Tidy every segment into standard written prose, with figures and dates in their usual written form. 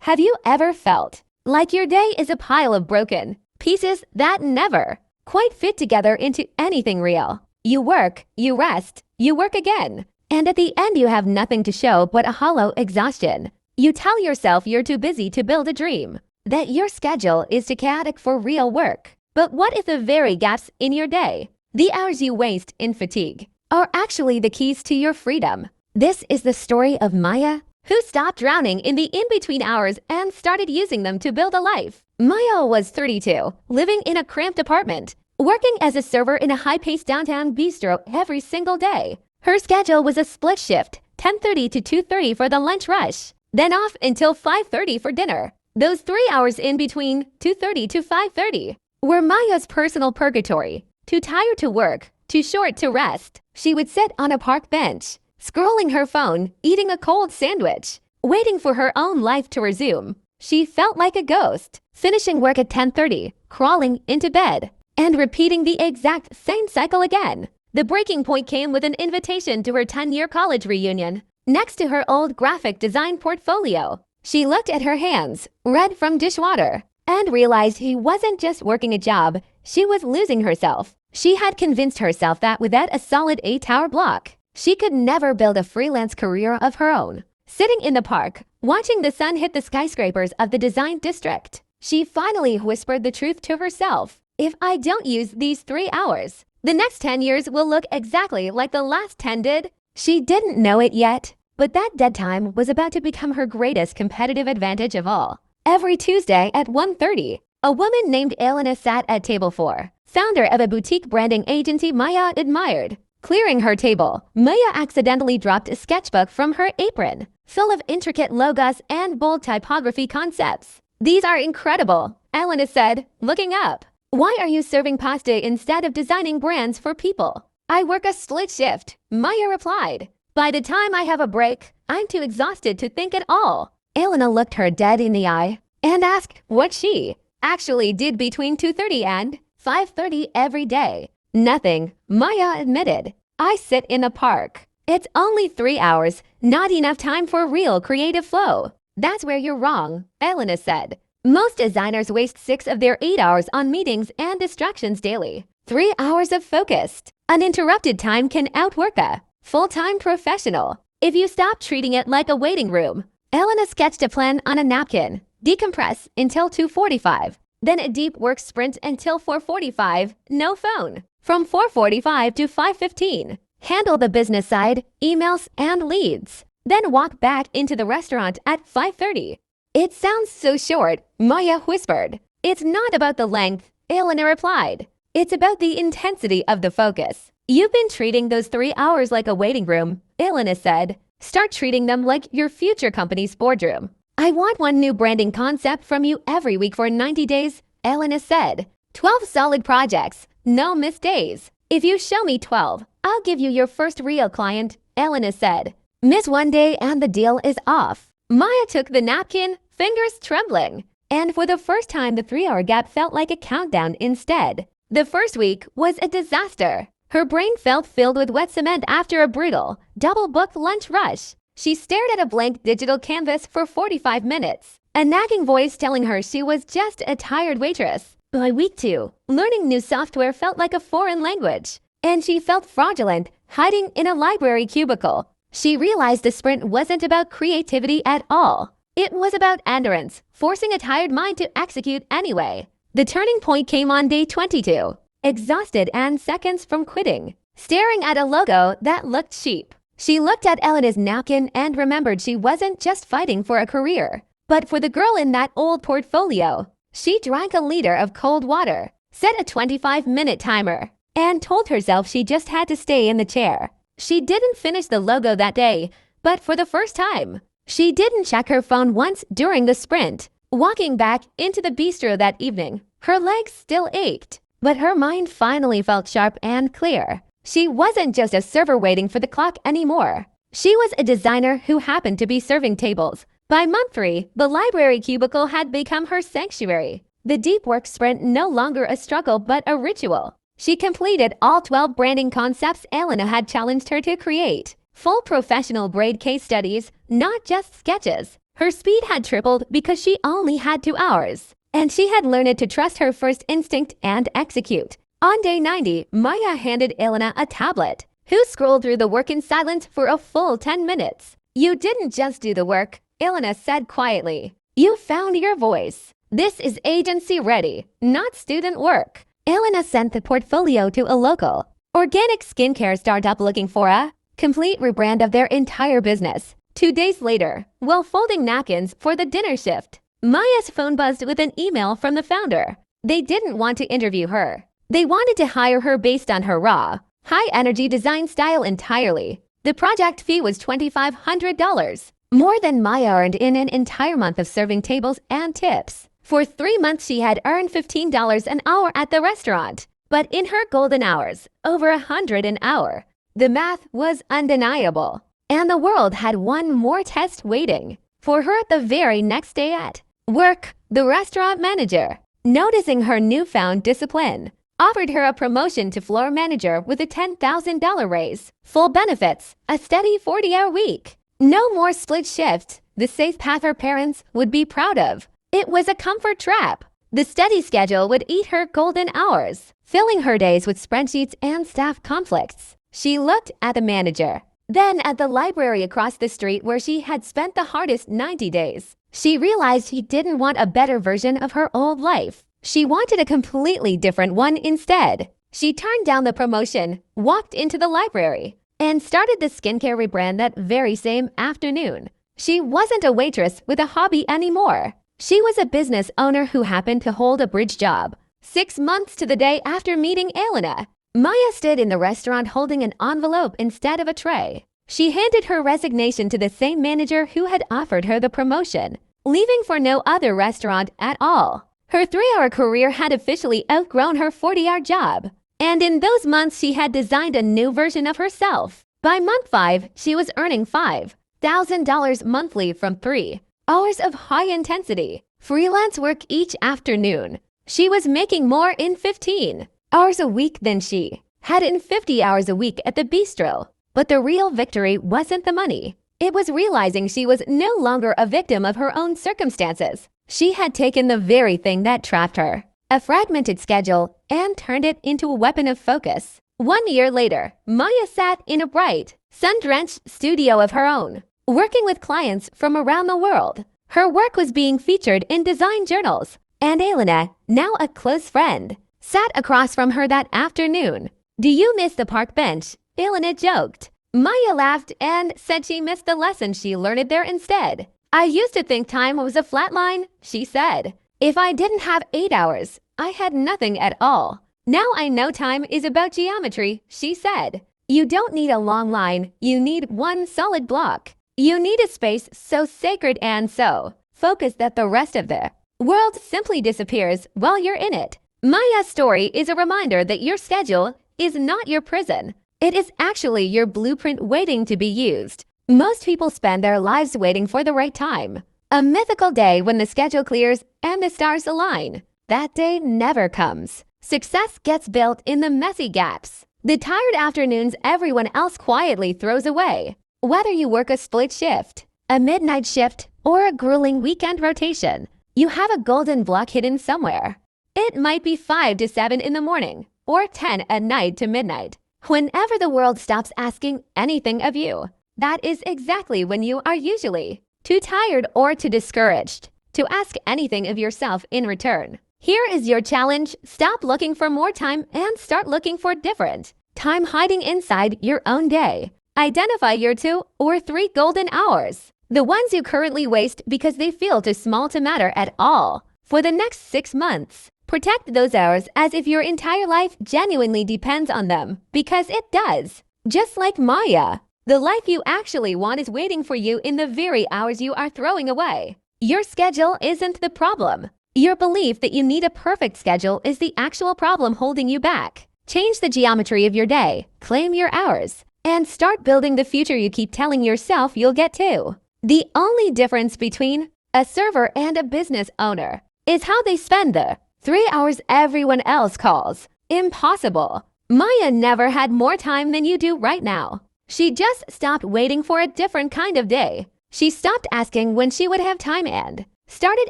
Have you ever felt like your day is a pile of broken pieces that never quite fit together into anything real? You work, you rest, you work again, and at the end you have nothing to show but a hollow exhaustion. You tell yourself you're too busy to build a dream, that your schedule is too chaotic for real work. But what if the very gaps in your day, the hours you waste in fatigue, are actually the keys to your freedom? This is the story of Maya, who stopped drowning in the in-between hours and started using them to build a life. Maya was 32, living in a cramped apartment, working as a server in a high-paced downtown bistro every single day. Her schedule was a split shift, 10:30 to 2:30 for the lunch rush, then off until 5:30 for dinner. Those 3 hours in between 2:30 to 5:30 were Maya's personal purgatory. Too tired to work, too short to rest, she would sit on a park bench, scrolling her phone, eating a cold sandwich, waiting for her own life to resume. She felt like a ghost, finishing work at 10:30, crawling into bed, and repeating the exact same cycle again. The breaking point came with an invitation to her 10-year college reunion. Next to her old graphic design portfolio, she looked at her hands, red from dishwater, and realized she wasn't just working a job, she was losing herself. She had convinced herself that without a solid 8-hour block, she could never build a freelance career of her own. Sitting in the park, watching the sun hit the skyscrapers of the design district, she finally whispered the truth to herself. If I don't use these 3 hours, the next 10 years will look exactly like the last 10 did. She didn't know it yet, but that dead time was about to become her greatest competitive advantage of all. Every Tuesday at 1:30, a woman named Elena sat at table 4, founder of a boutique branding agency Maya admired. Clearing her table, Maya accidentally dropped a sketchbook from her apron, full of intricate logos and bold typography concepts. "These are incredible," Elena said, looking up. "Why are you serving pasta instead of designing brands for people?" "I work a split shift," Maya replied. "By the time I have a break, I'm too exhausted to think at all." Elena looked her dead in the eye and asked what she actually did between 2:30 and 5:30 every day. "Nothing," Maya admitted. "I sit in a park. It's only 3 hours, not enough time for real creative flow." "That's where you're wrong," Elena said. "Most designers waste 6 of their 8 hours on meetings and distractions daily. 3 hours of focused, uninterrupted time can outwork a full-time professional. If you stop treating it like a waiting room." Elena sketched a plan on a napkin. "Decompress until 2:45. Then a deep work sprint until 4:45, no phone. From 4:45 to 5:15, handle the business side, emails, and leads. Then walk back into the restaurant at 5:30. "It sounds so short," Maya whispered. "It's not about the length," Elena replied. "It's about the intensity of the focus." "You've been treating those 3 hours like a waiting room," Elena said. "Start treating them like your future company's boardroom." "I want one new branding concept from you every week for 90 days, Elena said. 12 solid projects, no missed days. "If you show me 12, I'll give you your first real client," Elena said. "Miss one day and the deal is off." Maya took the napkin, fingers trembling, and for the first time the 3-hour gap felt like a countdown instead. The first week was a disaster. Her brain felt filled with wet cement after a brutal, double-booked lunch rush. She stared at a blank digital canvas for 45 minutes, a nagging voice telling her she was just a tired waitress. By week 2, learning new software felt like a foreign language, and she felt fraudulent, hiding in a library cubicle. She realized the sprint wasn't about creativity at all. It was about endurance, forcing a tired mind to execute anyway. The turning point came on day 22, exhausted and seconds from quitting, staring at a logo that looked cheap. She looked at Elena's napkin and remembered she wasn't just fighting for a career, but for the girl in that old portfolio. She drank a liter of cold water, set a 25-minute timer, and told herself she just had to stay in the chair. She didn't finish the logo that day, but for the first time, she didn't check her phone once during the sprint. Walking back into the bistro that evening, her legs still ached, but her mind finally felt sharp and clear. She wasn't just a server waiting for the clock anymore. She was a designer who happened to be serving tables. By month 3, the library cubicle had become her sanctuary. The deep work sprint no longer a struggle but a ritual. She completed all 12 branding concepts Elena had challenged her to create. Full professional grade case studies, not just sketches. Her speed had tripled because she only had 2 hours, and she had learned to trust her first instinct and execute. On day 90, Maya handed Elena a tablet, who scrolled through the work in silence for a full 10 minutes. "You didn't just do the work," Elena said quietly. "You found your voice. This is agency ready, not student work." Elena sent the portfolio to a local organic skincare startup looking for a complete rebrand of their entire business. 2 days later, while folding napkins for the dinner shift, Maya's phone buzzed with an email from the founder. They didn't want to interview her. They wanted to hire her based on her raw, high-energy design style entirely. The project fee was $2,500, more than Maya earned in an entire month of serving tables and tips. For 3 months, she had earned $15 an hour at the restaurant. But in her golden hours, over 100 an hour, the math was undeniable. And the world had one more test waiting for her the very next day at work. The restaurant manager, noticing her newfound discipline, offered her a promotion to floor manager with a $10,000 raise, full benefits, a steady 40-hour week. No more split shift, the safe path her parents would be proud of. It was a comfort trap. The steady schedule would eat her golden hours, filling her days with spreadsheets and staff conflicts. She looked at the manager, then at the library across the street where she had spent the hardest 90 days. She realized she didn't want a better version of her old life. She wanted a completely different one instead. She turned down the promotion, walked into the library, and started the skincare rebrand that very same afternoon. She wasn't a waitress with a hobby anymore. She was a business owner who happened to hold a bridge job. 6 months to the day after meeting Elena, Maya stood in the restaurant holding an envelope instead of a tray. She handed her resignation to the same manager who had offered her the promotion, leaving for no other restaurant at all. Her 3-hour career had officially outgrown her 40-hour job, and in those months she had designed a new version of herself. By month 5, she was earning $5,000 monthly from 3 hours of high-intensity freelance work each afternoon. She was making more in 15 hours a week than she had in 50 hours a week at the bistro. But the real victory wasn't the money. It was realizing she was no longer a victim of her own circumstances. She had taken the very thing that trapped her, a fragmented schedule, and turned it into a weapon of focus. 1 year later, Maya sat in a bright, sun-drenched studio of her own, working with clients from around the world. Her work was being featured in design journals, and Elena, now a close friend, sat across from her that afternoon. "Do you miss the park bench?" Elena joked. Maya laughed and said she missed the lessons she learned there instead. "I used to think time was a flat line," she said. "If I didn't have 8 hours, I had nothing at all. Now I know time is about geometry," she said. "You don't need a long line, you need one solid block. You need a space so sacred and so focused that the rest of the world simply disappears while you're in it." Maya's story is a reminder that your schedule is not your prison. It is actually your blueprint waiting to be used. Most people spend their lives waiting for the right time, a mythical day when the schedule clears and the stars align. That day never comes. Success gets built in the messy gaps, the tired afternoons everyone else quietly throws away. Whether you work a split shift, a midnight shift, or a grueling weekend rotation, you have a golden block hidden somewhere. It might be 5 to 7 in the morning, or 10 at night to midnight. Whenever the world stops asking anything of you, that is exactly when you are usually too tired or too discouraged to ask anything of yourself in return. Here is your challenge. Stop looking for more time and start looking for different time hiding inside your own day. Identify your 2 or 3 golden hours, the ones you currently waste because they feel too small to matter at all. For the next 6 months, protect those hours as if your entire life genuinely depends on them, because it does. Just like Maya, the life you actually want is waiting for you in the very hours you are throwing away. Your schedule isn't the problem. Your belief that you need a perfect schedule is the actual problem holding you back. Change the geometry of your day, claim your hours, and start building the future you keep telling yourself you'll get to. The only difference between a server and a business owner is how they spend the 3 hours everyone else calls impossible. Maya never had more time than you do right now. She just stopped waiting for a different kind of day. She stopped asking when she would have time and started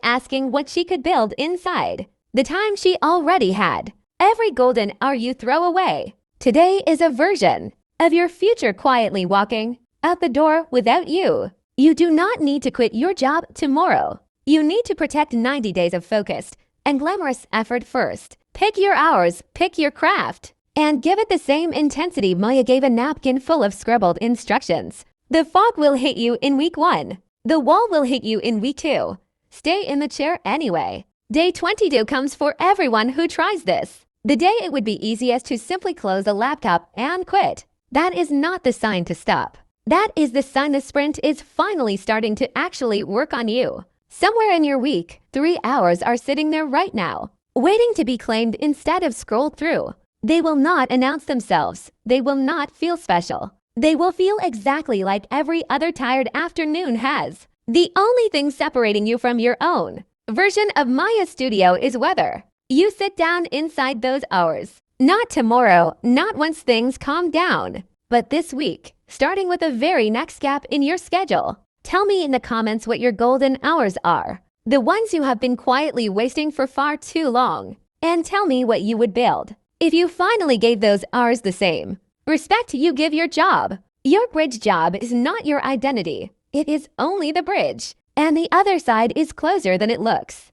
asking what she could build inside the time she already had. Every golden hour you throw away today is a version of your future quietly walking out the door without you. You do not need to quit your job tomorrow. You need to protect 90 days of focused and glamorous effort first. Pick your hours, pick your craft, and give it the same intensity Maya gave a napkin full of scribbled instructions. The fog will hit you in week 1. The wall will hit you in week 2. Stay in the chair anyway. Day 22 comes for everyone who tries this. The day it would be easiest to simply close a laptop and quit. That is not the sign to stop. That is the sign the sprint is finally starting to actually work on you. Somewhere in your week, 3 hours are sitting there right now, waiting to be claimed instead of scrolled through. They will not announce themselves. They will not feel special. They will feel exactly like every other tired afternoon has. The only thing separating you from your own version of Maya Studio is whether you sit down inside those hours. Not tomorrow, not once things calm down, but this week, starting with the very next gap in your schedule. Tell me in the comments what your golden hours are, the ones you have been quietly wasting for far too long, and tell me what you would build if you finally gave those hours the same respect you give your job. Your bridge job is not your identity. It is only the bridge, and the other side is closer than it looks.